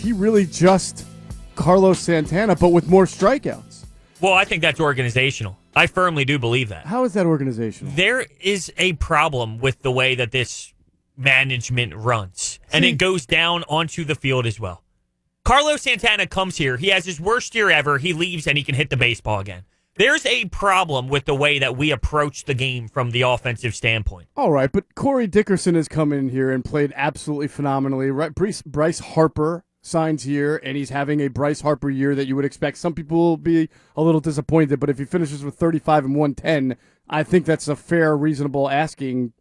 he really just Carlos Santana, but with more strikeouts? Well, I think that's organizational. I firmly do believe that. How is that organizational? There is a problem with the way that this management runs, and it goes down onto the field as well. Carlos Santana comes here. He has his worst year ever. He leaves, and he can hit the baseball again. There's a problem with the way that we approach the game from the offensive standpoint. All right, but Corey Dickerson has come in here and played absolutely phenomenally. Right, Bryce Harper signs here, and he's having a Bryce Harper year that you would expect. Some people will be a little disappointed, but if he finishes with 35 and 110, I think that's a fair, reasonable asking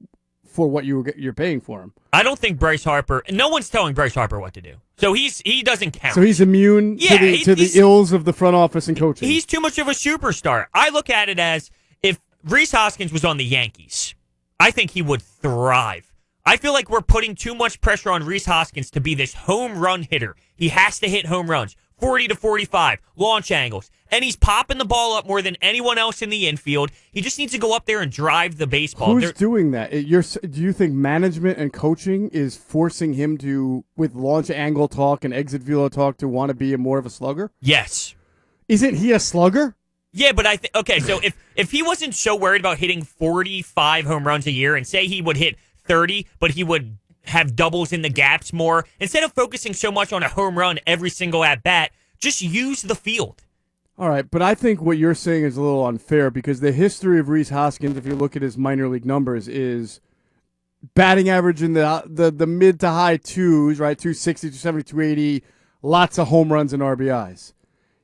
for what you're paying for him. I don't think Bryce Harper. No one's telling Bryce Harper what to do, so he doesn't count. So he's immune to the ills of the front office and coaching. He's too much of a superstar. I look at it as if Rhys Hoskins was on the Yankees, I think he would thrive. I feel like we're putting too much pressure on Rhys Hoskins to be this home run hitter. He has to hit home runs, 40 to 45, launch angles, and he's popping the ball up more than anyone else in the infield. He just needs to go up there and drive the baseball. Who's doing that? Do you think management and coaching is forcing him to, with launch angle talk and exit velo talk, to want to be more of a slugger? Yes. Isn't he a slugger? Yeah, but okay, so if he wasn't so worried about hitting 45 home runs a year and say he would hit 30, but he would have doubles in the gaps more, instead of focusing so much on a home run every single at-bat, just use the field. All right, but I think what you're saying is a little unfair because the history of Rhys Hoskins, if you look at his minor league numbers, is batting average in the mid to high twos, right? 260, 270, 280, lots of home runs and RBIs.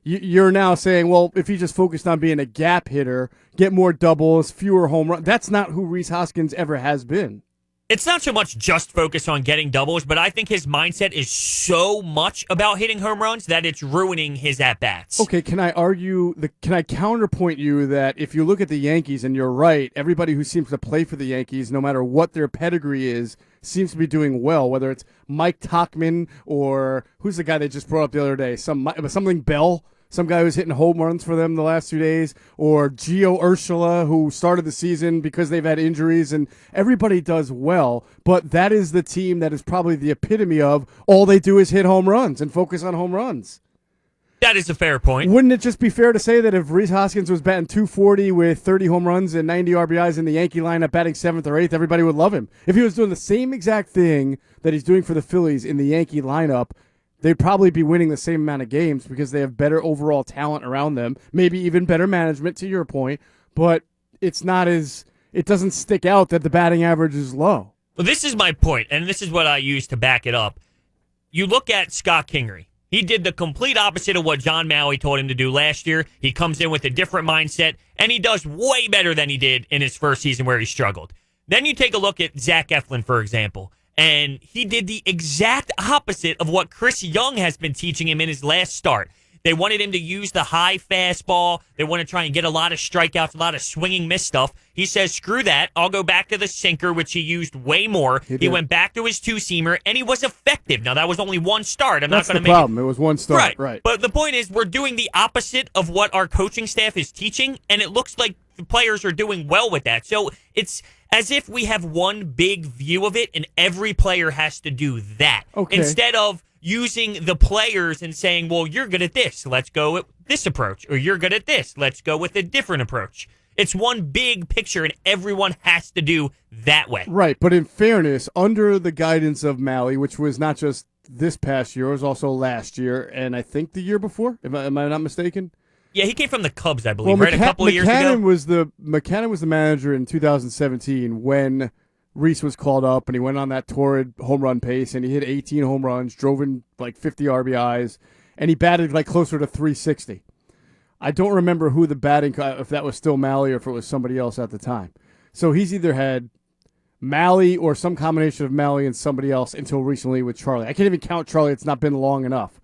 You're now saying, well, if he just focused on being a gap hitter, get more doubles, fewer home runs. That's not who Rhys Hoskins ever has been. It's not so much just focus on getting doubles, but I think his mindset is so much about hitting home runs that it's ruining his at-bats. Okay, can I counterpoint you that if you look at the Yankees, and you're right, everybody who seems to play for the Yankees, no matter what their pedigree is, seems to be doing well, whether it's Mike Tauchman or who's the guy they just brought up the other day, something Bell, some guy who's hitting home runs for them the last 2 days, or Gio Urshela, who started the season because they've had injuries, and everybody does well, but that is the team that is probably the epitome of all they do is hit home runs and focus on home runs. That is a fair point. Wouldn't it just be fair to say that if Rhys Hoskins was batting 240 with 30 home runs and 90 RBIs in the Yankee lineup batting 7th or 8th, everybody would love him? If he was doing the same exact thing that he's doing for the Phillies in the Yankee lineup, they'd probably be winning the same amount of games because they have better overall talent around them, maybe even better management, to your point, but it doesn't stick out that the batting average is low. Well, this is my point, and this is what I use to back it up. You look at Scott Kingery. He did the complete opposite of what John Maui told him to do last year. He comes in with a different mindset, and he does way better than he did in his first season where he struggled. Then you take a look at Zach Eflin, for example. And he did the exact opposite of what Chris Young has been teaching him in his last start. They wanted him to use the high fastball. They want to try and get a lot of strikeouts, a lot of swinging miss stuff. He says, screw that. I'll go back to the sinker, which he used way more. He went back to his two-seamer, and he was effective. Now, that was only one start. That's the problem. It was one start. Right. But the point is, we're doing the opposite of what our coaching staff is teaching, and it looks like the players are doing well with that. So it's as if we have one big view of it, and every player has to do that. Okay. Instead of using the players and saying, well, you're good at this, let's go with this approach. Or you're good at this, let's go with a different approach. It's one big picture, and everyone has to do that way. Right, but in fairness, under the guidance of Maui, which was not just this past year, it was also last year, and I think the year before, am I not mistaken? Yeah, he came from the Cubs, I believe, right? A couple of years ago. McCannon was the manager in 2017 when Rhys was called up, and he went on that torrid home run pace, and he hit 18 home runs, drove in like 50 RBIs, and he batted like closer to 360. I don't remember who the batting, if that was still Maui or if it was somebody else at the time. So he's either had Maui or some combination of Maui and somebody else until recently with Charlie. I can't even count Charlie. It's not been long enough.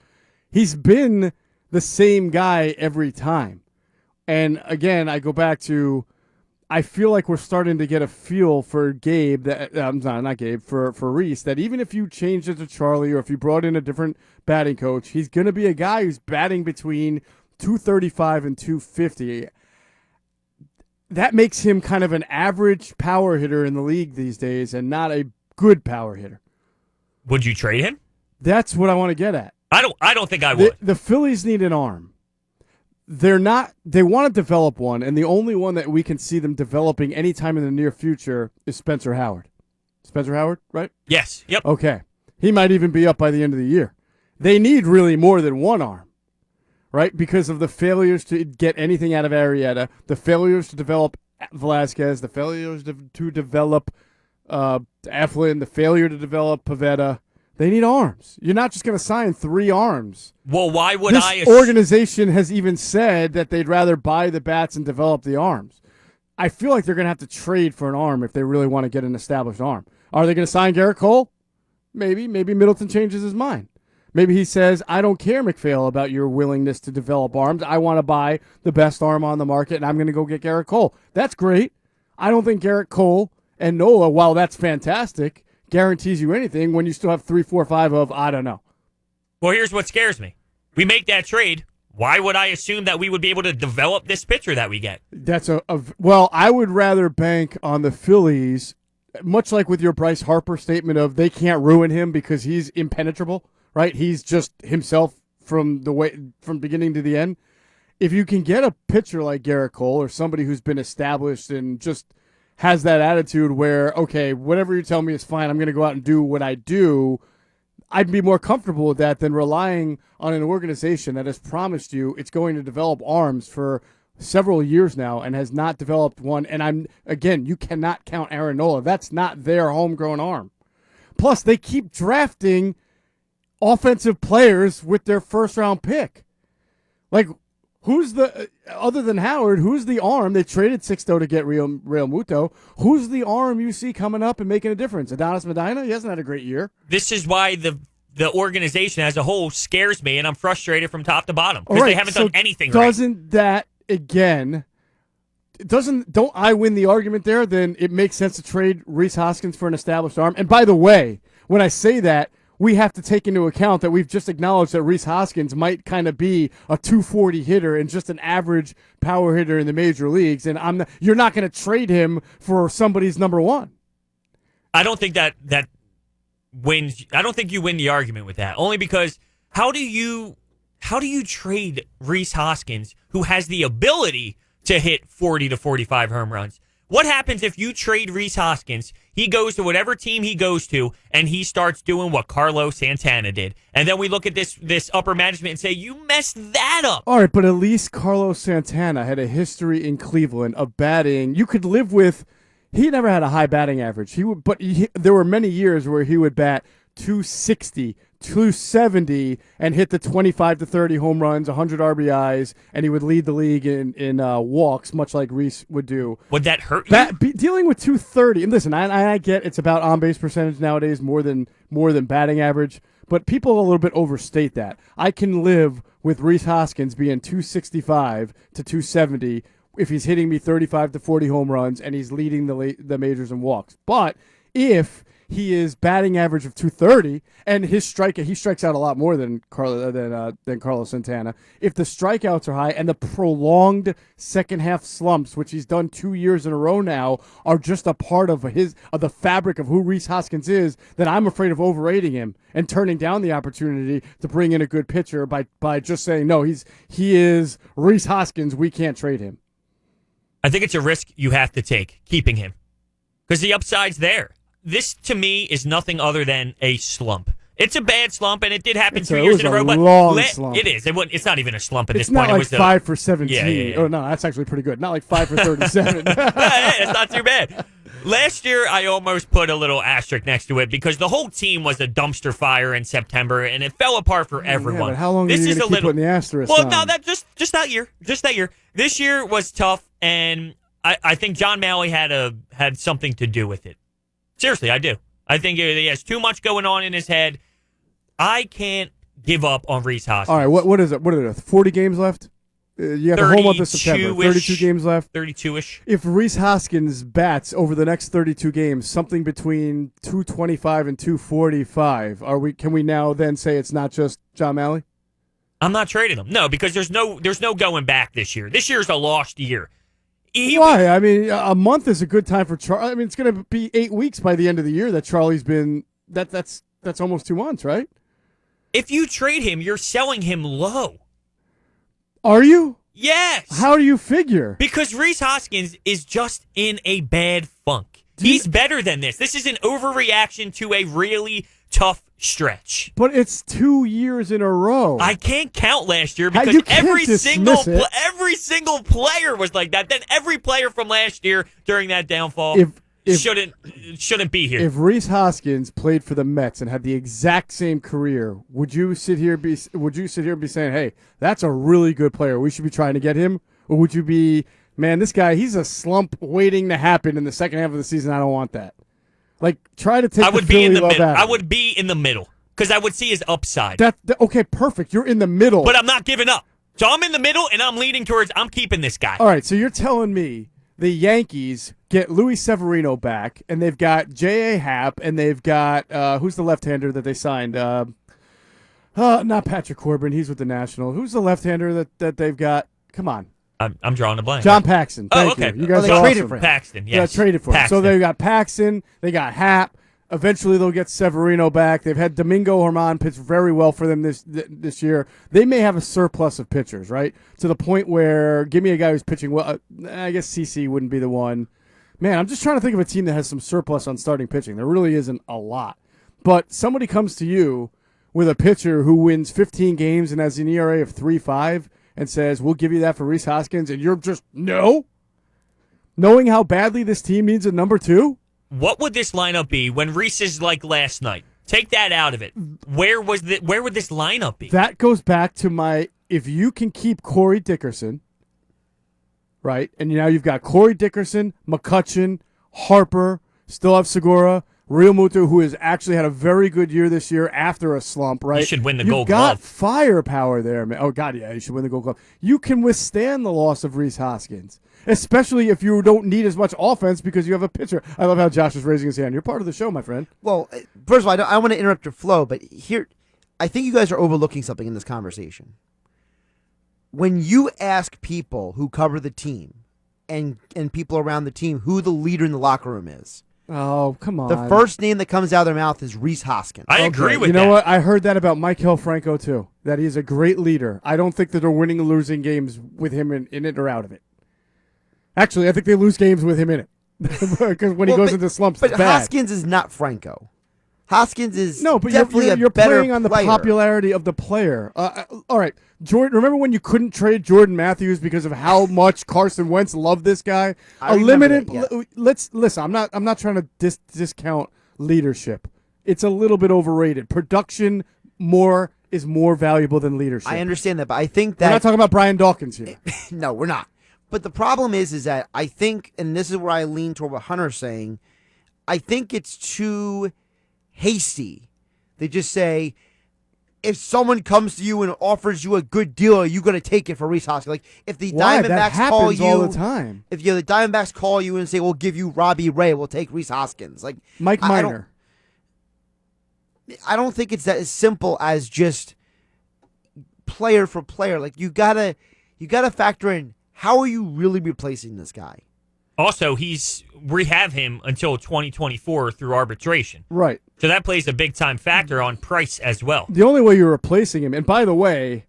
He's been the same guy every time. And again, I go back to, I feel like we're starting to get a feel for Gabe, for Rhys, that even if you changed it to Charlie or if you brought in a different batting coach, he's going to be a guy who's batting between 235 and 250. That makes him kind of an average power hitter in the league these days and not a good power hitter. Would you trade him? That's what I want to get at. I don't think I would. The Phillies need an arm. They're not. They want to develop one, and the only one that we can see them developing anytime in the near future is Spencer Howard. Spencer Howard, right? Yes. Yep. Okay. He might even be up by the end of the year. They need really more than one arm, right? Because of the failures to get anything out of Arrieta, the failures to develop Velasquez, the failures to develop Eflin, the failure to develop Pivetta. They need arms. You're not just going to sign 3 arms. Well, why would this organization has even said that they'd rather buy the bats and develop the arms. I feel like they're going to have to trade for an arm if they really want to get an established arm. Are they going to sign Garrett Cole? Maybe. Maybe Middleton changes his mind. Maybe he says, I don't care, McPhail, about your willingness to develop arms. I want to buy the best arm on the market, and I'm going to go get Garrett Cole. That's great. I don't think Garrett Cole and Nola, while that's fantastic, guarantees you anything when you still have 3, 4, 5 of, I don't know. Well, here's what scares me. We make that trade. Why would I assume that we would be able to develop this pitcher that we get? That's well, I would rather bank on the Phillies, much like with your Bryce Harper statement of they can't ruin him because he's impenetrable, right? He's just himself from beginning to the end. If you can get a pitcher like Garrett Cole or somebody who's been established and just has that attitude where, okay, whatever you tell me is fine, I'm going to go out and do what I do, I'd be more comfortable with that than relying on an organization that has promised you it's going to develop arms for several years now and has not developed one. And you cannot count Aaron Nola. That's not their homegrown arm. Plus, they keep drafting offensive players with their first-round pick. Like, other than Howard, who's the arm? They traded Sixto to get Real Muto. Who's the arm you see coming up and making a difference? Adonis Medina? He hasn't had a great year. This is why the organization as a whole scares me, and I'm frustrated from top to bottom because they haven't done anything right. Doesn't that, again, don't I win the argument there? Then it makes sense to trade Rhys Hoskins for an established arm. And by the way, when I say that, we have to take into account that we've just acknowledged that Rhys Hoskins might kind of be a 240 hitter and just an average power hitter in the major leagues. And you're not going to trade him for somebody's number one. I don't think that wins. I don't think you win the argument with that. Only because how do you trade Rhys Hoskins, who has the ability to hit 40 to 45 home runs? What happens if you trade Rhys Hoskins, he goes to whatever team he goes to, and he starts doing what Carlos Santana did? And then we look at this upper management and say, you messed that up. All right, but at least Carlos Santana had a history in Cleveland of batting. You could live with, he never had a high batting average. There were many years where he would bat 260, 270 and hit the 25 to 30 home runs, 100 RBIs, and he would lead the league in walks, much like Rhys would do. Would that hurt you? Dealing with 230, and listen, I get it's about on-base percentage nowadays more than batting average, but people a little bit overstate that. I can live with Rhys Hoskins being 265 to 270 if he's hitting me 35 to 40 home runs and he's leading the majors in walks. But if he is batting average of 230, and he strikes out a lot more than Carlos Santana. If the strikeouts are high and the prolonged second half slumps, which he's done 2 years in a row now, are just a part of the fabric of who Rhys Hoskins is, then I'm afraid of overrating him and turning down the opportunity to bring in a good pitcher by just saying no, he is Rhys Hoskins. We can't trade him. I think it's a risk you have to take keeping him because the upside's there. This, to me, is nothing other than a slump. It's a bad slump, and it did happen 2 years in a row. But long slump. It is. It's not even a slump at this point. It's not like 5 for 17. Yeah. Oh, no, that's actually pretty good. Not like 5 for 37. It's not too bad. Last year, I almost put a little asterisk next to it because the whole team was a dumpster fire in September, and it fell apart for everyone. Yeah, but how long are you going to keep putting the asterisk on? Well, no, just that year. Just that year. This year was tough, and I think John Malley had something to do with it. Seriously, I do. I think he has too much going on in his head. I can't give up on Rhys Hoskins. All right, what is it? What are there, 40 games left? You have the whole month of September. 32 games left? 32-ish. If Rhys Hoskins bats over the next 32 games, something between 225 and 245, can we now then say it's not just John Malley? I'm not trading him. No, because there's no going back this year. This year's a lost year. Why? I mean, a month is a good time for Charlie. I mean, it's going to be 8 weeks by the end of the year that Charlie's been. That's almost 2 months, right? If you trade him, you're selling him low. Are you? Yes. How do you figure? Because Rhys Hoskins is just in a bad funk. He's better than this. This is an overreaction to a really tough stretch. But it's 2 years in a row. I can't count last year You because can't every dismiss it. every single player was like that. Then every player from last year during that downfall shouldn't be here. If Rhys Hoskins played for the Mets and had the exact same career, would you sit here and be saying, "Hey, that's a really good player. We should be trying to get him"? Or would you be, "Man, this guy, he's a slump waiting to happen in the second half of the season. I don't want that." Like, try to take I would the be in Philly the love middle. out of I it. would be in the middle because I would see his upside. Okay, perfect. You're in the middle. But I'm not giving up. So I'm in the middle, and I'm leaning towards I'm keeping this guy. All right, so you're telling me the Yankees get Luis Severino back, and they've got J.A. Happ, and they've got who's the left-hander that they signed? Not Patrick Corbin. He's with the National. Who's the left-hander that they've got? Come on. I'm drawing a blank. John Paxton. Thank okay. you. You guys they are traded awesome. for him. Paxton, yes. Yeah, traded for him. Paxton. So they got Paxton. They got Happ. Eventually, they'll get Severino back. They've had Domingo Germán pitch very well for them this year. They may have a surplus of pitchers, right? To the point where, give me a guy who's pitching well. I guess CC wouldn't be the one. Man, I'm just trying to think of a team that has some surplus on starting pitching. There really isn't a lot. But somebody comes to you with a pitcher who wins 15 games and has an ERA of 3.5 and says, "We'll give you that for Rhys Hoskins," and you're just, no? Knowing how badly this team needs a number two? What would this lineup be when Rhys is like last night? Take that out of it. Where would this lineup be? That goes back to if you can keep Corey Dickerson, right, and now you've got Corey Dickerson, McCutchen, Harper, still have Segura, Real Muto, who has actually had a very good year this year after a slump, right? He should win the You've Gold got Glove. firepower there, man. Oh, God, yeah, you should win the Gold Glove. You can withstand the loss of Rhys Hoskins, especially if you don't need as much offense because you have a pitcher. I love how Josh is raising his hand. You're part of the show, my friend. Well, first of all, I don't want to interrupt your flow, but here, I think you guys are overlooking something in this conversation. When you ask people who cover the team and people around the team who the leader in the locker room is, Oh, come on. the first name that comes out of their mouth is Rhys Hoskins. I agree with you that. know what? I heard that about Maikel Franco, too, that he's a great leader. I don't think that they're winning or losing games with him in it or out of it. Actually, I think they lose games with him in it. Because when he goes into slumps, but it's bad. Hoskins is not Franco. Hoskins is No, but definitely you're a better playing on the player. popularity of the player. All right, Jordan. Remember when you couldn't trade Jordan Matthews because of how much Carson Wentz loved this guy? I remember that, yeah. Let's listen. I'm not trying to discount leadership. It's a little bit overrated. Production is more valuable than leadership. I understand that, but I think that We're not talking about Brian Dawkins here. no, we're not. But the problem is that I think, and this is where I lean toward what Hunter's saying, I think it's too hasty. They just say, if someone comes to you and offers you a good deal, are you going to take it for Rhys Hoskins? Like, if the Why? That Diamondbacks call happens you all the time. If the Diamondbacks call you and say, "We'll give you Robbie Ray, we'll take Rhys Hoskins." Like Mike Minor. I don't think it's that as simple as just player for player. Like you gotta factor in, how are you really replacing this guy? Also, we have him until 2024 through arbitration. Right. So that plays a big-time factor on price as well. The only way you're replacing him, and by the way,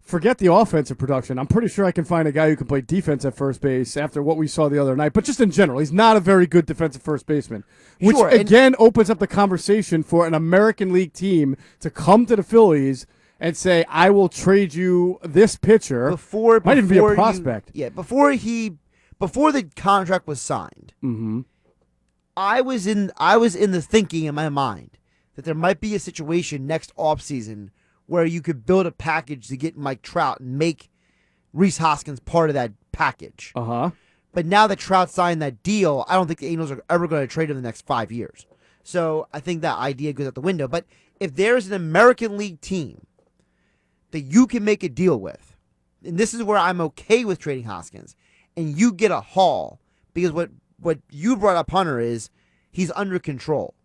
forget the offensive production. I'm pretty sure I can find a guy who can play defense at first base after what we saw the other night. But just in general, he's not a very good defensive first baseman, which Sure, again opens up the conversation for an American League team to come to the Phillies and say, "I will trade you this pitcher." Might even be a prospect. Before the contract was signed. Mm-hmm. I was in the thinking in my mind that there might be a situation next offseason where you could build a package to get Mike Trout and make Rhys Hoskins part of that package. Uh-huh. But now that Trout signed that deal, I don't think the Angels are ever going to trade him in the next 5 years. So I think that idea goes out the window. But if there's an American League team that you can make a deal with, and this is where I'm okay with trading Hoskins, and you get a haul, because what you brought up, Hunter, is he's under control.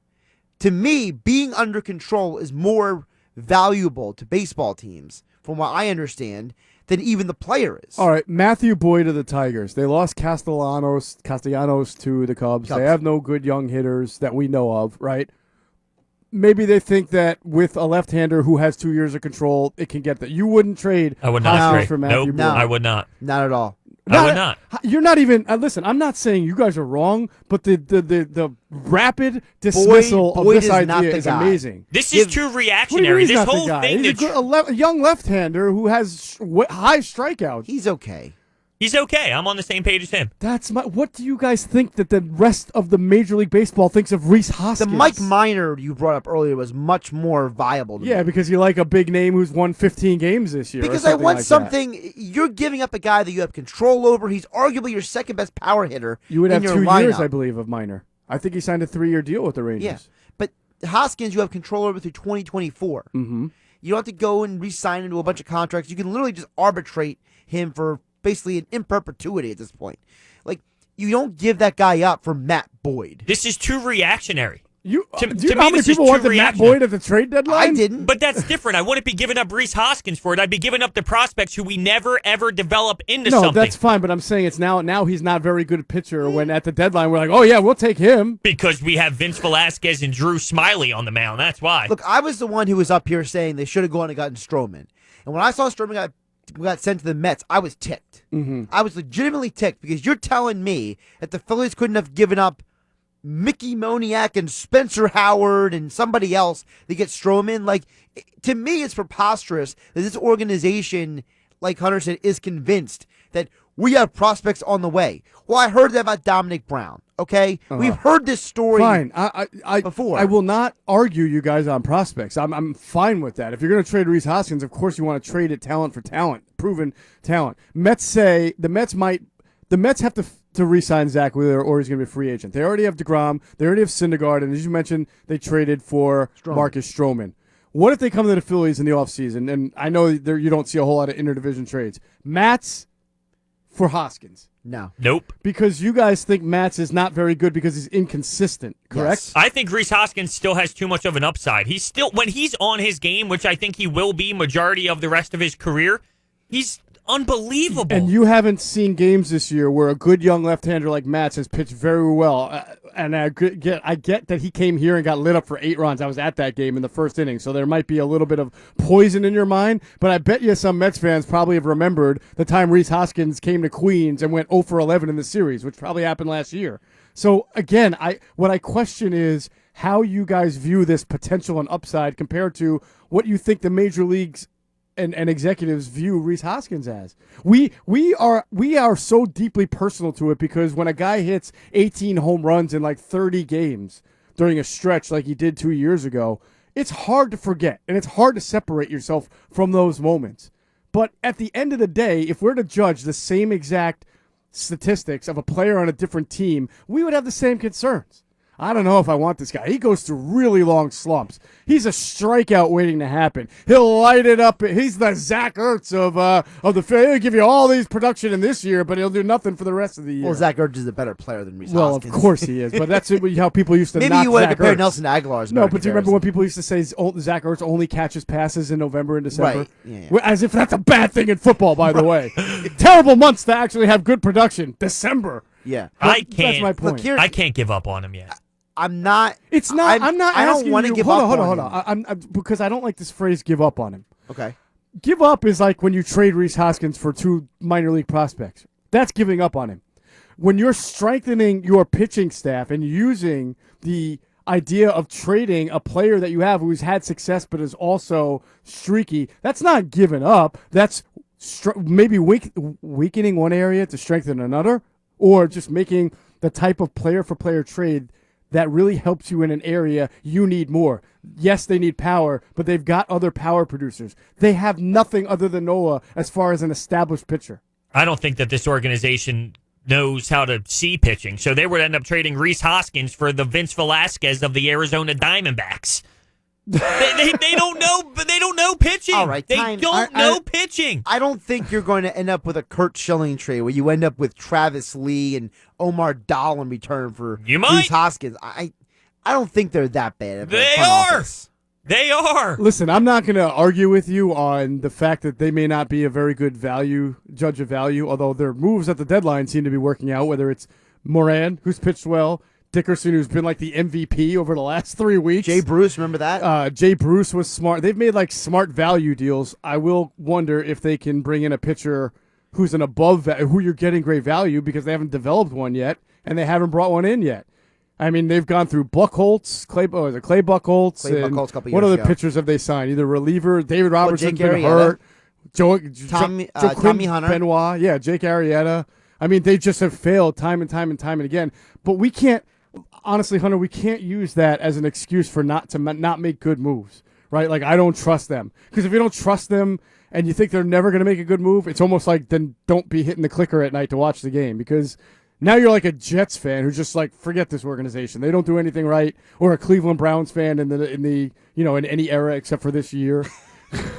To me, being under control is more valuable to baseball teams, from what I understand, than even the player is. All right, Matthew Boyd of the Tigers. They lost Castellanos to the Cubs. They have no good young hitters that we know of, right? maybe they think that with a left-hander who has 2 years of control, it can get that. You wouldn't trade I would not Hoskins trade. for Matthew Nope, Boyd. I would not. Not at all. I would not. You're not even listen. I'm not saying you guys are wrong, but the rapid dismissal Boyd of this is not idea the is guy. amazing. This is too What do you reactionary. mean he's This not the whole guy? thing. He's a young left-hander who has high strikeouts. He's okay. He's okay. I'm on the same page as him. What do you guys think that the rest of the Major League Baseball thinks of Rhys Hoskins? The Mike Minor you brought up earlier was much more viable to me. Yeah, because you like a big name who's won 15 games this year. Because or I something want like something. You're giving up a guy that you have control over. He's arguably your second best power hitter. You would in have your 2 lineup. years, I believe, of Minor. I think he signed a 3-year deal with the Rangers. Yeah, but Hoskins, you have control over through 2024. Mm-hmm. You don't have to go and re-sign him to a bunch of contracts. You can literally just arbitrate him for basically in perpetuity at this point. Like, you don't give that guy up for Matt Boyd. This is too reactionary. Do you To know me, how many this is people too wanted Matt reactionary. Boyd at the trade deadline? I didn't. But that's different. I wouldn't be giving up Rhys Hoskins for it. I'd be giving up the prospects who we never, ever develop into No, something. that's fine, but I'm saying it's now he's not very good at pitcher when at the deadline we're like, oh, yeah, we'll take him. Because we have Vince Velasquez and Drew Smiley on the mound. That's why. Look, I was the one who was up here saying they should have gone and gotten Stroman. And when I saw Stroman got sent to the Mets, I was ticked. Mm-hmm. I was legitimately ticked because you're telling me that the Phillies couldn't have given up Mickey Moniak and Spencer Howard and somebody else to get Stroman. Like, to me, it's preposterous that this organization, like Hunter said, is convinced that we have prospects on the way. Well, I heard that about Dominic Brown. Okay, we've heard this story. Fine. I before. I will not argue you guys on prospects. I'm fine with that. If you're going to trade Rhys Hoskins, of course you want to trade it talent for talent, proven talent. The Mets have to re-sign Zach Wheeler or he's going to be a free agent. They already have DeGrom. They already have Syndergaard. And as you mentioned, they traded for Marcus Stroman. What if they come to the Phillies in the offseason? And I know you don't see a whole lot of interdivision trades. Matz for Hoskins. No. Nope. Because you guys think Matz is not very good because he's inconsistent, correct? Yes. I think Rhys Hoskins still has too much of an upside. He's still, when he's on his game, which I think he will be majority of the rest of his career, he's unbelievable. And you haven't seen games this year where a good young left-hander like Matz has pitched very well. And I get that he came here and got lit up for 8 runs. I was at that game in the first inning, so there might be a little bit of poison in your mind. But I bet you some Mets fans probably have remembered the time Rhys Hoskins came to Queens and went 0 for 11 in the series, which probably happened last year. So again, what I question is how you guys view this potential and upside compared to what you think the major leagues and executives view Rhys Hoskins as. We are so deeply personal to it because when a guy hits 18 home runs in like 30 games during a stretch like he did 2 years ago, it's hard to forget and it's hard to separate yourself from those moments. But at the end of the day, if we're to judge the same exact statistics of a player on a different team, we would have the same concerns. I don't know if I want this guy. He goes through really long slumps. He's a strikeout waiting to happen. He'll light it up. He's the Zach Ertz of the field. He'll give you all these production in this year, but he'll do nothing for the rest of the year. Well, Zach Ertz is a better player than Rhys Well, Hoskins. of course he is, but that's how people used to Maybe knock you want to Zach compare Ertz. Nelson Aguilar as a No, better but do you remember comparison. when people used to say Zach Ertz only catches passes in November and December? Right. Yeah. Well, as if that's a bad thing in football, by the way. Terrible months to actually have good production. December. Yeah. I That's can't. my point. Look, here, I can't give up on him yet. I'm not. It's not. I'm not I don't asking want to you. give hold up on, hold on on. him. I'm because I don't like this phrase "give up on him." Okay. Give up is like when you trade Rhys Hoskins for 2 minor league prospects. That's giving up on him. When you're strengthening your pitching staff and using the idea of trading a player that you have who's had success but is also streaky, that's not giving up. That's maybe weakening one area to strengthen another, or just making the type of player-for-player trade that really helps you in an area you need more. Yes, they need power, but they've got other power producers. They have nothing other than Noah as far as an established pitcher. I don't think that this organization knows how to see pitching, so they would end up trading Rhys Hoskins for the Vince Velasquez of the Arizona Diamondbacks. they don't know, but they don't know pitching. All right, they time. don't know pitching. I don't think you're going to end up with a Kurt Schilling trade where you end up with Travis Lee and Omar Dahl in return for You might. Rhys Hoskins. I don't think they're that bad. of a They front are. office. They are. Listen, I'm not going to argue with you on the fact that they may not be a very good judge of value, although their moves at the deadline seem to be working out, whether it's Moran, who's pitched well, Dickerson, who's been like the MVP over the last 3 weeks. Jay Bruce, remember that? Jay Bruce was smart. They've made like smart value deals. I will wonder if they can bring in a pitcher who's an who you're getting great value because they haven't developed one yet and they haven't brought one in yet. I mean, they've gone through Buchholz, Clay Buchholz. Clay Buchholz a couple what years other ago. pitchers have they signed? Either reliever, David Robertson's Jake been Arrieta. hurt. Tommy Joaquin Hunter. Benoit, yeah, Jake Arrieta. I mean, they just have failed time and time and again. But we can't, honestly, Hunter, we can't use that as an excuse for not make good moves, right? Like, I don't trust them. Because if you don't trust them and you think they're never going to make a good move, it's almost like then don't be hitting the clicker at night to watch the game because now you're like a Jets fan who's just like, forget this organization. They don't do anything right. Or a Cleveland Browns fan in any era except for this year.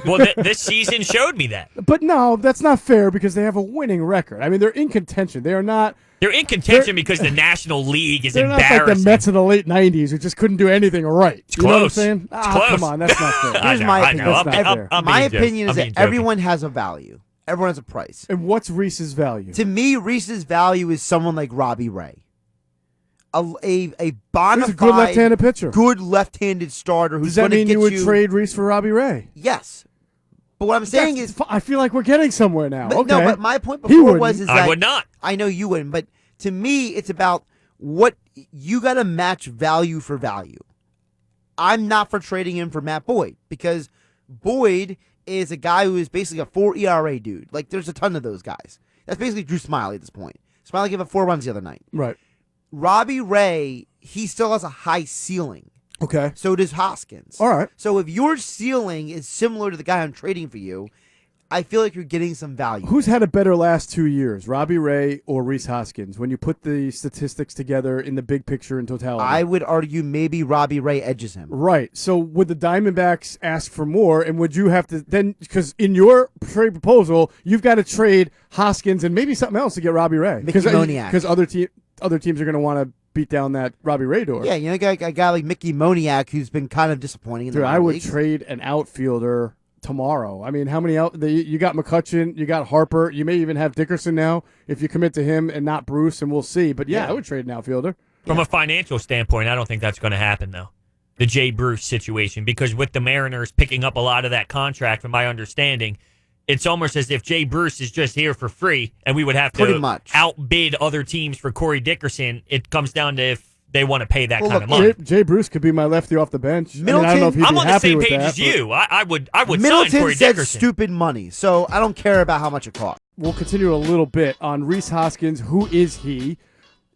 Well, this season showed me that. But no, that's not fair because they have a winning record. I mean, they're in contention. They are not. They're in contention because the National League is They're embarrassing. not like the Mets in the late '90s who just couldn't do anything right. It's you know what I'm close. saying? It's close. Come on, that's not fair. Here's my opinion. That's not fair. My opinion is that everyone has a value. Everyone has a price. And what's Rhys's value? To me, Rhys's value is someone like Robbie Ray. A bona He's a fide, good left-handed pitcher. good left-handed starter who's Does that going to mean get you would trade Rhys for Robbie Ray? Yes. But what I'm saying is, I feel like we're getting somewhere now. but Okay. no. But my point He before wouldn't. was is that I would not. I know you wouldn't, but to me, it's about what you got to match value for value. I'm not for trading him for Matt Boyd because Boyd is a guy who is basically a 4 ERA dude. Like, there's a ton of those guys. That's basically Drew Smiley at this point. Smiley gave up 4 runs the other night. Right. Robbie Ray, he still has a high ceiling. Okay. So does Hoskins. All right. So if your ceiling is similar to the guy I'm trading for you, I feel like you're getting some value. Who's had a better last 2 years, Robbie Ray or Rhys Hoskins, when you put the statistics together in the big picture in totality? I would argue maybe Robbie Ray edges him. Right. So would the Diamondbacks ask for more, and would you have to then, because in your trade proposal, you've got to trade Hoskins and maybe something else to get Robbie Ray. Mickey Moniak. Because other teams are going to want to beat down that Robbie Ray door. Yeah, you know, a guy like Mickey Moniak who's been kind of disappointing in the Dude, minor I would leagues. trade an outfielder tomorrow. I mean, how many you got McCutchen, you got Harper, you may even have Dickerson now if you commit to him and not Bruce, and we'll see. But yeah, I would trade an outfielder. From a financial standpoint, I don't think that's going to happen, though. The Jay Bruce situation, because with the Mariners picking up a lot of that contract, from my understanding, it's almost as if Jay Bruce is just here for free, and we would have to Pretty much outbid other teams for Corey Dickerson. It comes down to if they want to pay that kind of money. Jay Bruce could be my lefty off the bench. Middleton, I don't know if he'd I'm be on the happy same with page that, as you. I would sign Middleton Corey said Dickerson. stupid money, so I don't care about how much it costs. We'll continue a little bit on Rhys Hoskins. Who is he?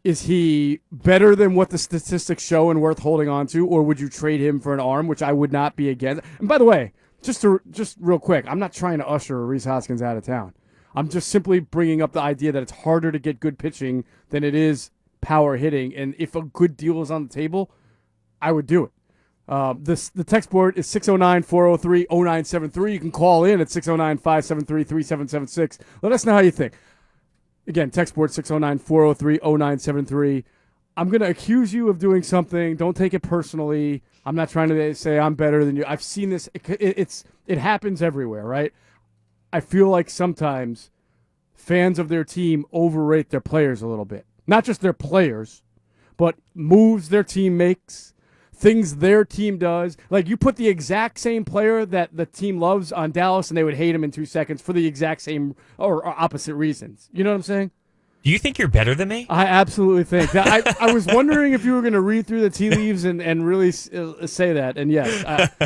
Is he better than what the statistics show and worth holding on to, or would you trade him for an arm, which I would not be against? And by the way, just real quick, I'm not trying to usher Rhys Hoskins out of town. I'm just simply bringing up the idea that it's harder to get good pitching than it is power hitting, and if a good deal is on the table, I would do it. The text board is 609-403-0973. You can call in at 609-573-3776. Let us know how you think. Again, text board 609-403-0973. I'm going to accuse you of doing something. Don't take it personally. I'm not trying to say I'm better than you. I've seen this. It happens everywhere, right? I feel like sometimes fans of their team overrate their players a little bit. Not just their players, but moves their team makes, things their team does. Like, you put the exact same player that the team loves on Dallas, and they would hate him in 2 seconds for the exact same or opposite reasons. You know what I'm saying? Do you think you're better than me? I absolutely think that. I was wondering if you were going to read through the tea leaves and really say that. And yes,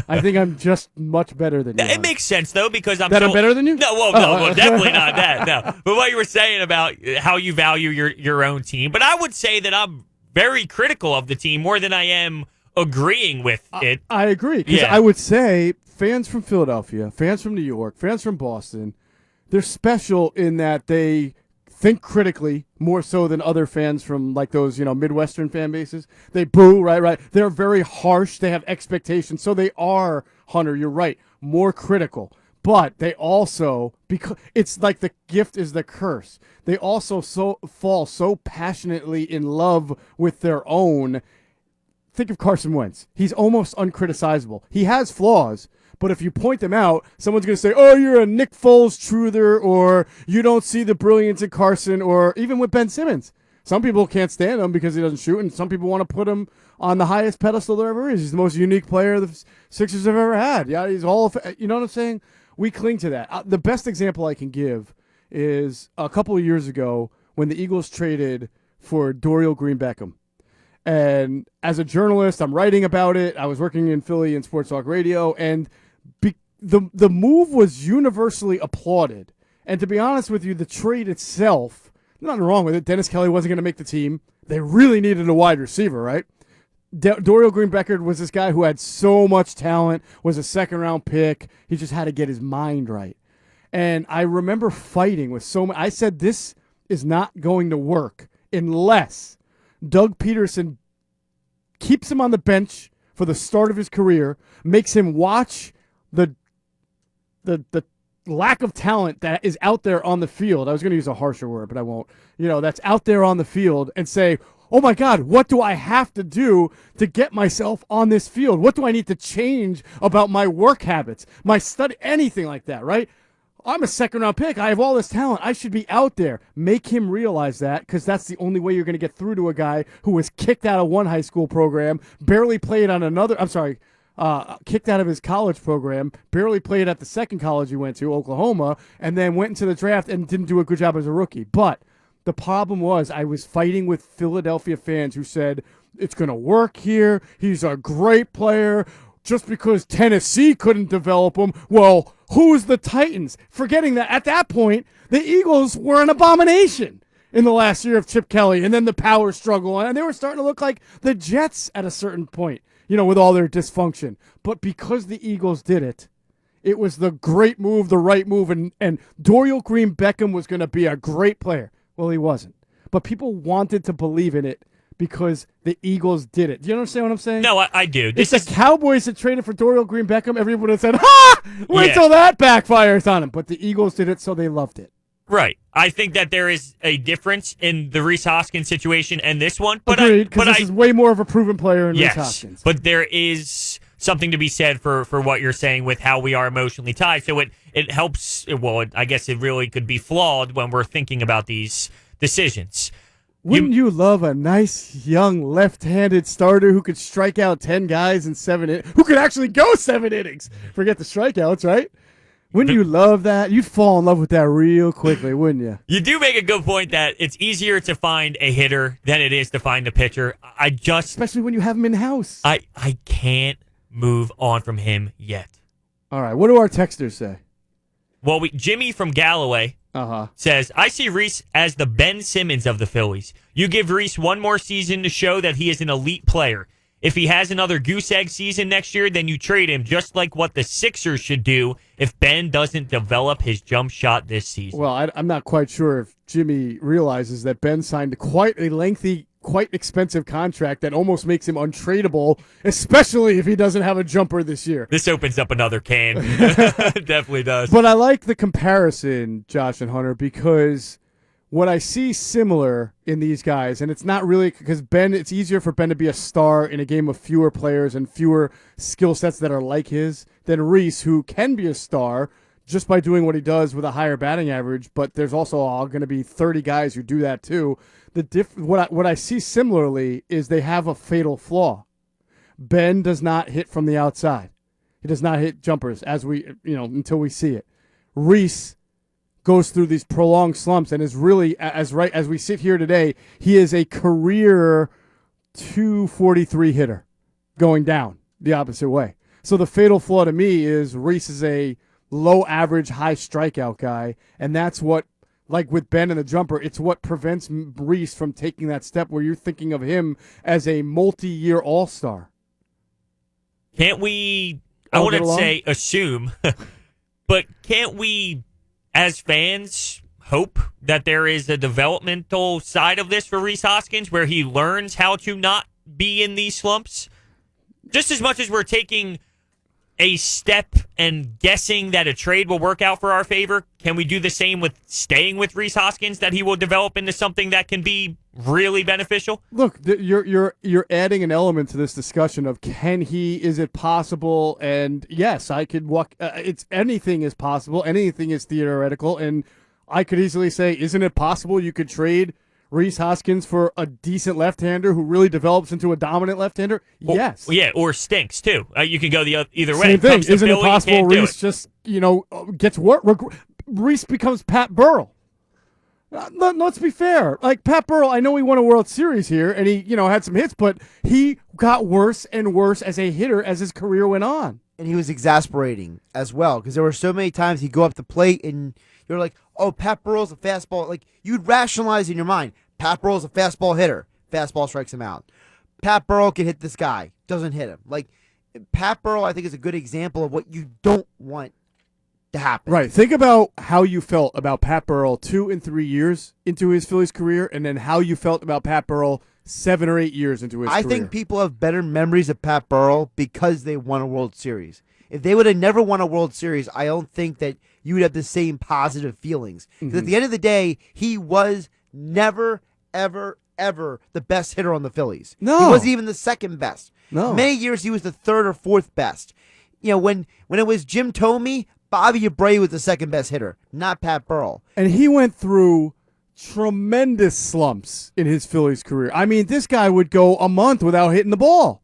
I think I'm just much better than you. It makes sense, though, because I'm better than you? No, well, definitely not that. No, but what you were saying about how you value your own team. But I would say that I'm very critical of the team more than I am agreeing with it. I agree. Because I would say fans from Philadelphia, fans from New York, fans from Boston, they're special in that they think critically more so than other fans from like those, Midwestern fan bases. They boo, right. They're very harsh. They have expectations. So they are, Hunter, you're right, more critical. But they also, because it's like the gift is the curse, they also fall so passionately in love with their own. Think of Carson Wentz. He's almost uncriticizable. He has flaws, but if you point them out, someone's going to say, oh, you're a Nick Foles truther, or you don't see the brilliance in Carson, or even with Ben Simmons. Some people can't stand him because he doesn't shoot, and some people want to put him on the highest pedestal there ever is. He's the most unique player the Sixers have ever had. Yeah, he's you know what I'm saying? We cling to that. The best example I can give is a couple of years ago when the Eagles traded for Dorial Green Beckham. And as a journalist, I'm writing about it. I was working in Philly in Sports Talk Radio, and the move was universally applauded. And to be honest with you, the trade itself, nothing wrong with it. Dennis Kelly wasn't going to make the team. They really needed a wide receiver, right? Dorial Green Beckham was this guy who had so much talent, was a second-round pick. He just had to get his mind right. And I remember fighting with so many. I said, this is not going to work unless Doug Peterson keeps him on the bench for the start of his career, makes him watch the lack of talent that is out there on the field. I was going to use a harsher word, but I won't. That's out there on the field, and say, oh my God, what do I have to do to get myself on this field? What do I need to change about my work habits, my study, anything like that, right? I'm a second-round pick. I have all this talent. I should be out there. Make him realize that, because that's the only way you're going to get through to a guy who was kicked out of one high school program, barely played on another. Kicked out of his college program, barely played at the second college he went to, Oklahoma, and then went into the draft and didn't do a good job as a rookie. But the problem was I was fighting with Philadelphia fans who said, it's going to work here. He's a great player. Just because Tennessee couldn't develop him, well, who's the Titans? Forgetting that at that point, the Eagles were an abomination in the last year of Chip Kelly, and then the power struggle, and they were starting to look like the Jets at a certain point, with all their dysfunction. But because the Eagles did it, it was the great move, the right move, and Dorial Green Beckham was going to be a great player. Well, he wasn't. But people wanted to believe in it because the Eagles did it. Do you understand what I'm saying? No, I do. It's the Cowboys that traded for Dorial Green Beckham. Everyone would have said, wait till that backfires on him. But the Eagles did it, so they loved it. Right. I think that there is a difference in the Rhys Hoskins situation and this one. But agreed, because this is way more of a proven player than Rhys Hoskins. But there is something to be said for what you're saying with how we are emotionally tied. So it helps. Well, I guess it really could be flawed when we're thinking about these decisions. Wouldn't you love a nice, young, left-handed starter who could strike out 10 guys in 7 innings, who could actually go 7 innings? Forget the strikeouts, right? Wouldn't you love that? You'd fall in love with that real quickly, wouldn't you? You do make a good point that it's easier to find a hitter than it is to find a pitcher. Especially when you have him in-house. I can't move on from him yet. All right, what do our texters say? Well, Jimmy from Galloway says, I see Rhys as the Ben Simmons of the Phillies. You give Rhys one more season to show that he is an elite player. If he has another goose egg season next year, then you trade him, just like what the Sixers should do if Ben doesn't develop his jump shot this season. Well, I'm not quite sure if Jimmy realizes that Ben signed quite a lengthy, quite expensive contract that almost makes him untradeable, especially if he doesn't have a jumper this year. This opens up another can. It definitely does. But I like the comparison, Josh and Hunter, because what I see similar in these guys, and it's not really because Ben, it's easier for Ben to be a star in a game of fewer players and fewer skill sets that are like his than Rhys, who can be a star just by doing what he does with a higher batting average, but there's also going to be 30 guys who do that too. What I see similarly is they have a fatal flaw. Ben does not hit from the outside. He does not hit jumpers until we see it. Rhys goes through these prolonged slumps and is really, as we sit here today, he is a career 243 hitter going down the opposite way. So the fatal flaw to me is Rhys is a low average, high strikeout guy, and that's what, like with Ben and the jumper, it's what prevents Rhys from taking that step where you're thinking of him as a multi-year all-star. Can't we, I wouldn't say assume, but can't we, as fans, hope that there is a developmental side of this for Rhys Hoskins where he learns how to not be in these slumps? Just as much as we're taking a step and guessing that a trade will work out for our favor, can we do the same with staying with Rhys Hoskins, that he will develop into something that can be really beneficial? Look, you're adding an element to this discussion of is it possible? And yes, I could walk. Anything is possible. Anything is theoretical. And I could easily say, isn't it possible you could trade Rhys Hoskins for a decent left-hander who really develops into a dominant left-hander? Yes. Or stinks too. You can go either way. Same thing. Comes to Isn't it Philly, you possible can't do Rhys it. just, gets work? Rhys becomes Pat Burrell. Let's be fair. Like Pat Burrell, I know he won a World Series here and he, had some hits, but he got worse and worse as a hitter as his career went on. And he was exasperating as well because there were so many times he'd go up the plate and you're like, oh, Pat Burrell's a fastball. Like, you'd rationalize in your mind, Pat Burrell's a fastball hitter. Fastball strikes him out. Pat Burrell can hit this guy. Doesn't hit him. Like, Pat Burrell, I think, is a good example of what you don't want to happen. Right. Think about how you felt about Pat Burrell 2 and 3 years into his Phillies career, and then how you felt about Pat Burrell 7 or 8 years into his career. I think people have better memories of Pat Burrell because they won a World Series. If they would have never won a World Series, I don't think that you would have the same positive feelings. Because at the end of the day, he was never, ever, ever the best hitter on the Phillies. No. He wasn't even the second best. No. Many years he was the third or fourth best. When it was Jim Thome, Bobby Abreu was the second best hitter, not Pat Burrell. And he went through tremendous slumps in his Phillies career. I mean, this guy would go a month without hitting the ball.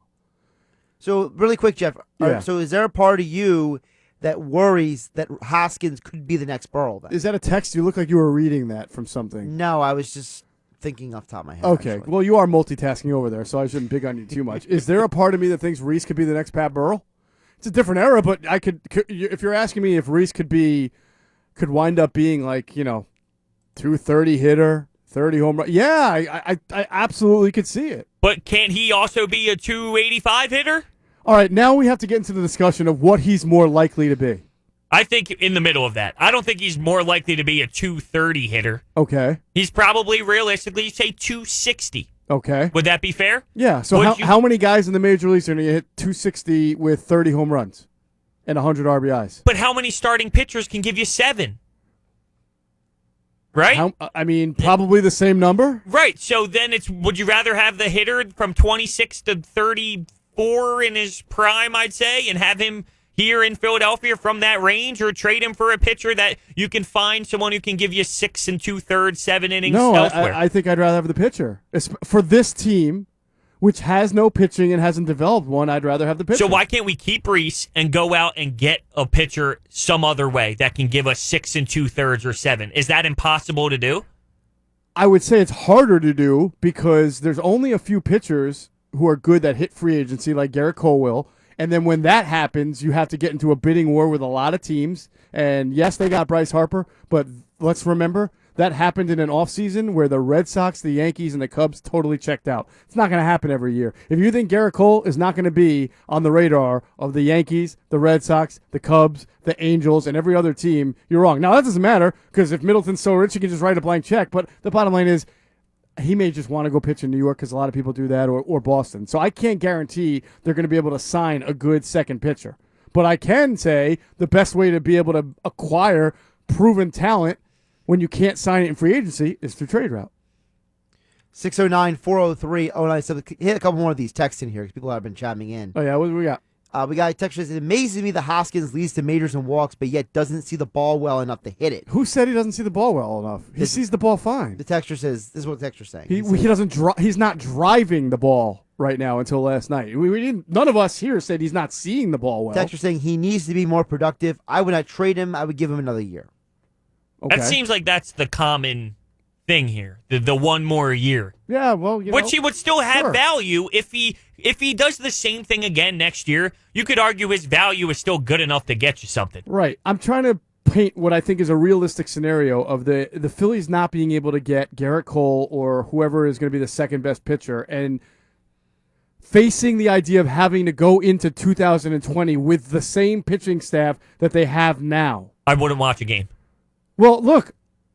So, really quick, Geoff. Yeah. So, is there a part of you that worries that Hoskins could be the next Burrell? Then? Is that a text? You look like you were reading that from something. No, I was just thinking off the top of my head. Okay. Actually. Well, you are multitasking over there, so I shouldn't big on you too much. Is there a part of me that thinks Rhys could be the next Pat Burrell? It's a different era, but I could if you're asking me if Rhys could wind up being like, 230 hitter, 30 home run. Yeah, I absolutely could see it. But can't he also be a 285 hitter? All right, now we have to get into the discussion of what he's more likely to be. I think in the middle of that. I don't think he's more likely to be a 230 hitter. Okay. He's probably realistically, say 260. Okay. Would that be fair? Yeah. So how many guys in the major leagues are going to hit 260 with 30 home runs and 100 RBIs? But how many starting pitchers can give you 7? Right? Probably the same number. Right. So then would you rather have the hitter from 26 to 34 in his prime, I'd say, and have him here in Philadelphia from that range, or trade him for a pitcher that you can find someone who can give you 6 2/3, 7 innings elsewhere? I think I'd rather have the pitcher. For this team, which has no pitching and hasn't developed one, I'd rather have the pitcher. So why can't we keep Rhys and go out and get a pitcher some other way that can give us 6 2/3 or 7? Is that impossible to do? I would say it's harder to do because there's only a few pitchers who are good that hit free agency, like Garrett Cole will. And then when that happens, you have to get into a bidding war with a lot of teams. And yes, they got Bryce Harper, but let's remember that happened in an offseason where the Red Sox, the Yankees, and the Cubs totally checked out. It's not going to happen every year. If you think Garrett Cole is not going to be on the radar of the Yankees, the Red Sox, the Cubs, the Angels, and every other team, you're wrong. Now, that doesn't matter because if Middleton's so rich, he can just write a blank check. But the bottom line is, he may just want to go pitch in New York because a lot of people do that, or Boston. So I can't guarantee they're going to be able to sign a good second pitcher. But I can say the best way to be able to acquire proven talent when you can't sign it in free agency is through trade route. 609-403-0997. Hit a couple more of these texts in here because people have been chiming in. Oh, yeah, what do we got? We got a text that says, it amazes me that Hoskins leads to majors and walks, but yet doesn't see the ball well enough to hit it. Who said he doesn't see the ball well enough? He sees the ball fine. The texter says, this is what the texter's saying. He doesn't. He's not driving the ball right now until last night. We didn't. None of us here said he's not seeing the ball well. Texter saying he needs to be more productive. I would not trade him. I would give him another year. Okay. That seems like that's the common thing here. The one more year. Yeah, well, which he would still have sure. value if he does the same thing again next year. You could argue his value is still good enough to get you something. Right. I'm trying to paint what I think is a realistic scenario of the Phillies not being able to get Garrett Cole or whoever is going to be the second best pitcher and facing the idea of having to go into 2020 with the same pitching staff that they have now. I wouldn't watch a game. Well, look,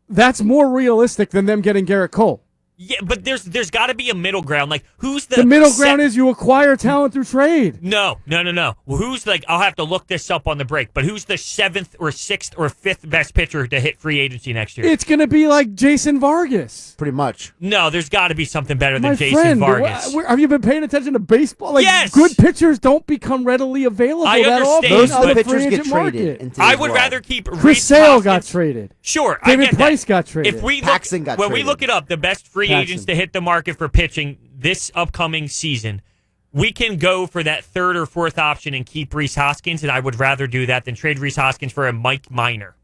that's more realistic than them getting Garrett Cole. Yeah, but there's got to be a middle ground. Like, who's the middle ground is you acquire talent through trade. No. Well, who's I'll have to look this up on the break, but who's the 7th or 6th or 5th best pitcher to hit free agency next year? It's going to be like Jason Vargas. Pretty much. No, there's got to be something better than My Jason friend, Vargas. Have you been paying attention to baseball? Yes! Good pitchers don't become readily available I that often. understand. Most Those of the but- pitchers get traded. In I today's would world. rather keep Chris Rhys Sale Hoskins. got traded. Sure, David I get Price that. got traded. If we Paxton look, got when we traded. look it up, the best free free agents to hit the market for pitching this upcoming season, we can go for that third or fourth option and keep Rhys Hoskins, and I would rather do that than trade Rhys Hoskins for a Mike Minor.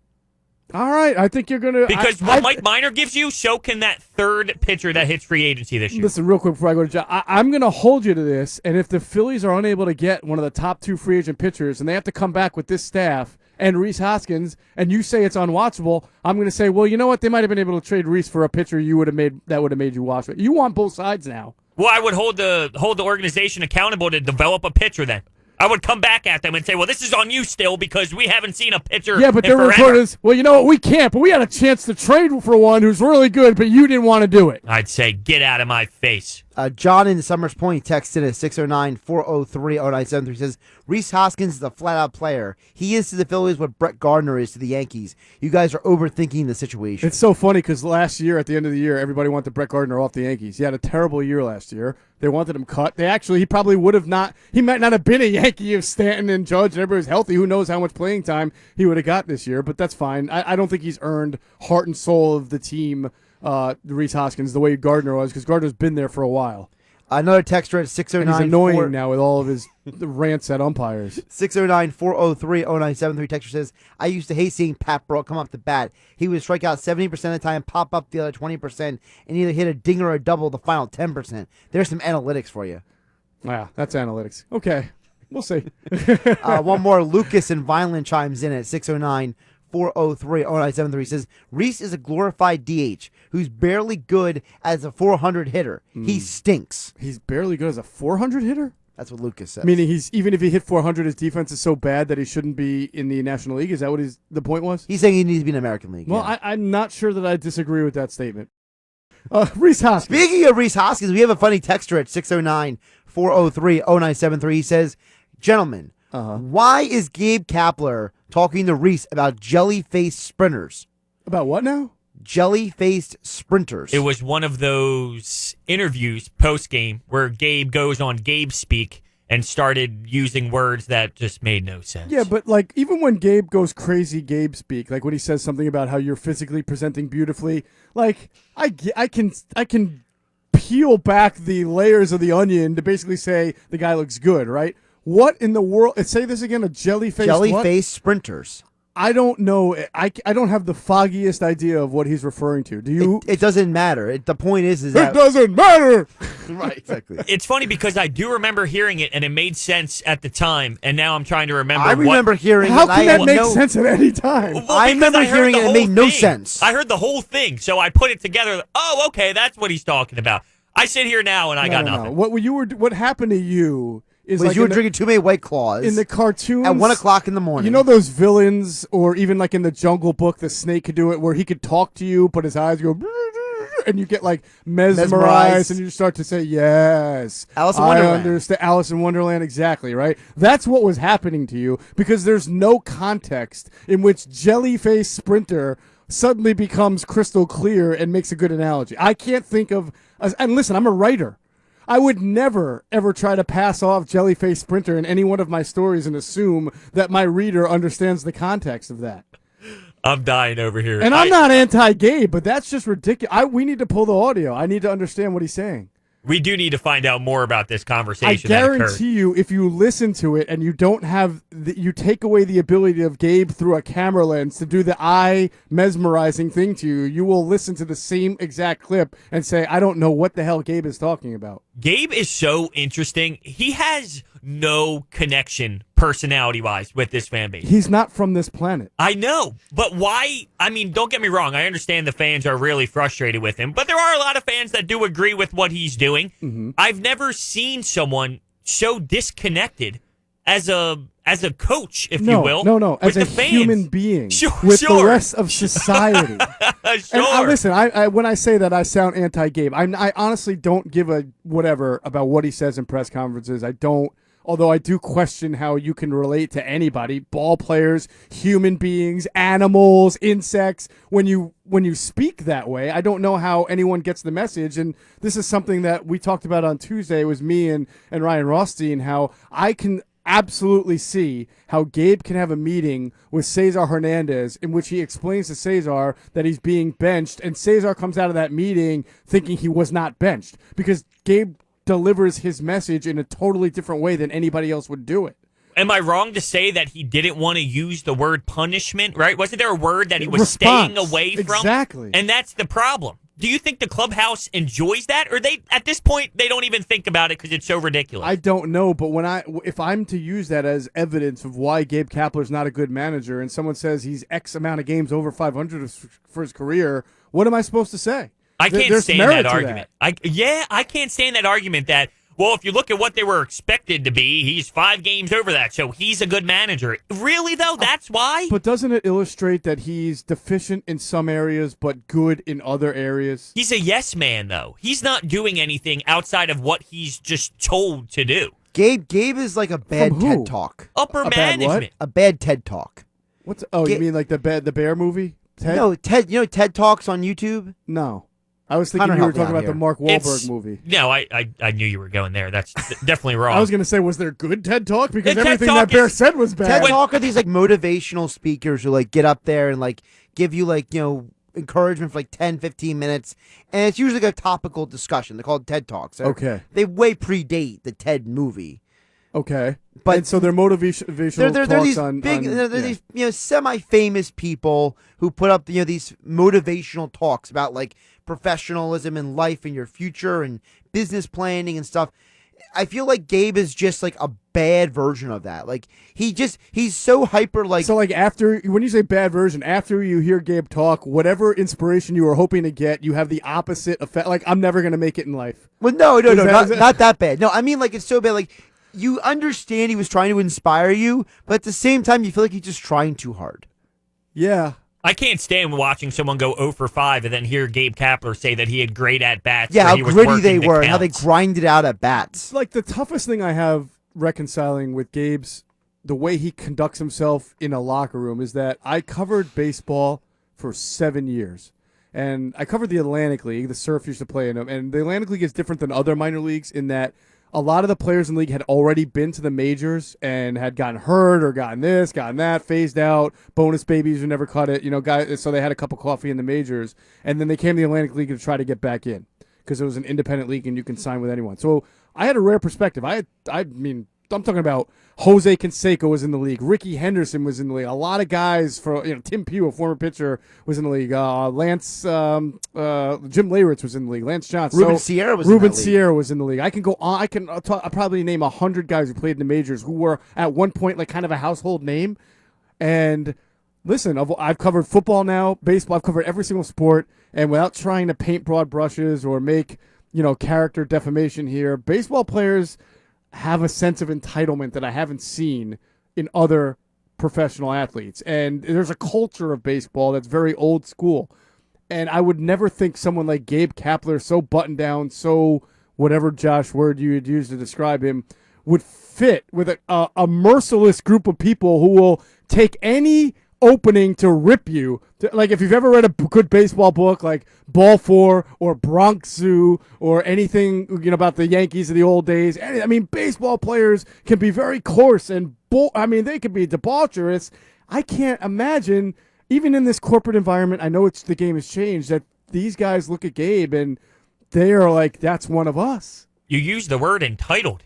All right, I think you're going to... Because what Mike Minor gives you, so can that third pitcher that hits free agency this year. Listen, real quick before I go to John, I'm going to hold you to this, and if the Phillies are unable to get one of the top 2 free agent pitchers, and they have to come back with this staff and Rhys Hoskins, and you say it's unwatchable, I'm going to say, well, you know what? They might have been able to trade Rhys for a pitcher that would have made you watch it. You want both sides now. Well, I would hold the organization accountable to develop a pitcher then. I would come back at them and say, well, this is on you still because we haven't seen a pitcher Yeah, but their report is, well, you know what, we can't, but we had a chance to trade for one who's really good, but you didn't want to do it. I'd say, get out of my face. John in Summers Point texted at 609-403-0973 says, Rhys Hoskins is a flat-out player. He is to the Phillies what Brett Gardner is to the Yankees. You guys are overthinking the situation. It's so funny because last year, at the end of the year, everybody wanted Brett Gardner off the Yankees. He had a terrible year last year. They wanted him cut. He probably would have not, he might not have been a Yankee if Stanton and Judge and everybody was healthy. Who knows how much playing time he would have got this year, but that's fine. I don't think he's earned heart and soul of the team, Rhys Hoskins, the way Gardner was, because Gardner's been there for a while. Another texter at 609. He's annoying now with all of his rants at umpires. 609-403-0973 texter says, I used to hate seeing Pat Burrell come up to bat. He would strike out 70% of the time, pop up the other 20%, and either hit a dinger or a double the final 10%. There's some analytics for you. Yeah, that's analytics. Okay, we'll see. One more. Lucas in Vineland chimes in at 609-403-0973 says, Rhys is a glorified DH who's barely good as a 400 hitter. He stinks. He's barely good as a 400 hitter? That's what Lucas says. Meaning even if he hit 400, his defense is so bad that he shouldn't be in the National League? Is that what the point was? He's saying he needs to be in the American League. Well, yeah. I'm not sure that I disagree with that statement. Rhys Hoskins. Speaking of Rhys Hoskins, we have a funny texter at 609-403-0973. He says, gentlemen, why is Gabe Kapler talking to Rhys about jelly-faced sprinters? About what now? Jelly-faced sprinters. It was one of those interviews post-game where Gabe goes on Gabe Speak and started using words that just made no sense. Yeah, but like even when Gabe goes crazy Gabe Speak, like when he says something about how you're physically presenting beautifully, like I can peel back the layers of the onion to basically say the guy looks good, right? What in the world? Say this again, a jelly-faced sprinters. I don't know. I don't have the foggiest idea of what he's referring to. Do you? It doesn't matter. The point is that it doesn't matter. Right, exactly. It's funny because I do remember hearing it and it made sense at the time, and now I'm trying to remember. I remember hearing How it. can that make sense at any time? Well, I remember hearing it and it made no sense. I heard the whole thing, so I put it together. Oh, okay, that's what he's talking about. I sit here now and I got nothing. What happened to you? You were drinking too many White Claws in the cartoons at 1 o'clock in the morning. You know those villains, or even like in the Jungle Book, the snake could do it, where he could talk to you, but his eyes go, and you get like mesmerized, and you start to say, "Yes, Alice in Wonderland." I understand. Alice in Wonderland, exactly right. That's what was happening to you because there's no context in which jelly-faced sprinter suddenly becomes crystal clear and makes a good analogy. I can't think of. And listen, I'm a writer. I would never, ever try to pass off jelly-faced sprinter in any one of my stories and assume that my reader understands the context of that. I'm dying over here. And I'm not anti-gay, but that's just ridiculous. We need to pull the audio. I need to understand what he's saying. We do need to find out more about this conversation. I guarantee you, if you listen to it and you don't have, you take away the ability of Gabe through a camera lens to do the eye mesmerizing thing to you, you will listen to the same exact clip and say, I don't know what the hell Gabe is talking about. Gabe is so interesting. He has no connection personality-wise with this fan base. He's not from this planet. I know, but why? I mean, don't get me wrong. I understand the fans are really frustrated with him, but there are a lot of fans that do agree with what he's doing. Mm-hmm. I've never seen someone so disconnected as a coach, if you will. No, as a human being with the rest of society. Sure. And listen, I when I say that, I sound anti-Gabe. I honestly don't give a whatever about what he says in press conferences. I don't. Although I do question how you can relate to anybody, ball players, human beings, animals, insects, when you speak that way. I don't know how anyone gets the message. And this is something that we talked about on Tuesday. It was me and Ryan Rothstein, how I can absolutely see how Gabe can have a meeting with Cesar Hernandez in which he explains to Cesar that he's being benched, and Cesar comes out of that meeting thinking he was not benched because Gabe delivers his message in a totally different way than anybody else would do it. Am I wrong to say that he didn't want to use the word punishment, right? Wasn't there a word that he was Response. staying away from? Exactly. And that's the problem. Do you think the clubhouse enjoys that? Or they, at this point, they don't even think about it because it's so ridiculous? I don't know, but if I'm to use that as evidence of why Gabe Kapler's not a good manager and someone says he's X amount of games over 500 for his career, what am I supposed to say? I can't There's stand merit that to argument. I can't stand that argument that, well, if you look at what they were expected to be, he's 5 games over that, so he's a good manager. Really, though? That's why? But doesn't it illustrate that he's deficient in some areas but good in other areas? He's a yes man, though. He's not doing anything outside of what he's just told to do. Gabe is like a bad From who? TED Talk. Upper bad what? management. A bad TED Talk. You mean like the Bear movie? Ted? No, TED. You know TED Talks on YouTube? No. I was thinking Hunter, you were help me talking out about the here. Mark Wahlberg movie. No, I knew you were going there. That's definitely wrong. I was going to say, was there good TED Talk? Because TED everything Talk that Bear is- said was bad. TED Talk are these like motivational speakers who like get up there and like give you like, encouragement for like 10, 15 minutes. And it's usually like a topical discussion. They're called TED Talks. Okay. They way predate the TED movie. Okay. But and so they're motivational they're talks these on... big, on- they're yeah. these semi-famous people who put up these motivational talks about like professionalism in life and your future and business planning and stuff. I feel like Gabe is just like a bad version of that. Like he's so hyper like. So like when you say bad version, after you hear Gabe talk, whatever inspiration you were hoping to get, you have the opposite effect. Like, I'm never going to make it in life. Well, no, Is that- not that bad. No, I mean like it's so bad. Like you understand he was trying to inspire you, but at the same time you feel like he's just trying too hard. Yeah. I can't stand watching someone go 0 for 5 and then hear Gabe Kapler say that he had great at-bats. Yeah, where how he was gritty working they the were and how they counts. grinded out at bats. Like, the toughest thing I have reconciling with Gabe's, the way he conducts himself in a locker room, is that I covered baseball for 7 years. And I covered the Atlantic League. The Surf used to play in them. And the Atlantic League is different than other minor leagues in that a lot of the players in the league had already been to the majors and had gotten hurt or gotten this, gotten that, phased out, bonus babies who never cut it, guys. So they had a cup of coffee in the majors. And then they came to the Atlantic League to try to get back in because it was an independent league and you can sign with anyone. So I had a rare perspective. I mean, I'm talking about Jose Canseco was in the league. Ricky Henderson was in the league. A lot of guys Tim Pugh, a former pitcher, was in the league. Jim Leyritz was in the league. Lance Johnson. Ruben Sierra was in Ruben that league. Sierra was in the league. I can go on. I'll probably name 100 guys who played in the majors who were at one point like kind of a household name. And listen, I've covered football now, baseball. I've covered every single sport. And without trying to paint broad brushes or make character defamation here, baseball players have a sense of entitlement that I haven't seen in other professional athletes. And there's a culture of baseball that's very old school. And I would never think someone like Gabe Kapler, so buttoned down, so whatever Josh word you would use to describe him, would fit with a merciless group of people who will take any opening to rip you. Like if you've ever read a good baseball book like Ball 4 or Bronx Zoo or anything about the Yankees of the old days, I mean, baseball players can be very coarse and they can be debaucherous. I can't imagine, even in this corporate environment, I know the game has changed, that these guys look at Gabe and they are like, that's one of us. You used the word entitled.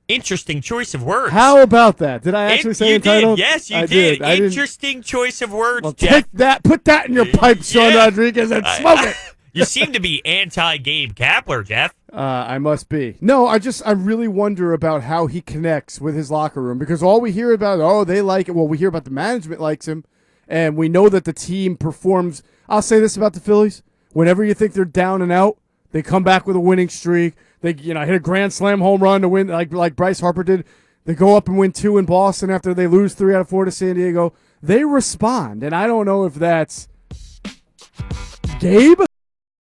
Interesting choice of words. How about that? Did I actually say you entitled? Did. Yes, you I did. I didn't- Interesting choice of words, Well, Jeff. take that. Put that in your pipe, Sean Yeah. Rodriguez, and smoke it. You seem to be anti-Gabe Kapler, Jeff. I must be. No, I really wonder about how he connects with his locker room, because all we hear about, they like it. Well, we hear about the management likes him, and we know that the team performs. I'll say this about the Phillies. Whenever you think they're down and out, they come back with a winning streak. They hit a grand slam home run to win, like Bryce Harper did. They go up and win 2 in Boston after they lose 3 out of 4 to San Diego. They respond, and I don't know if that's Gabe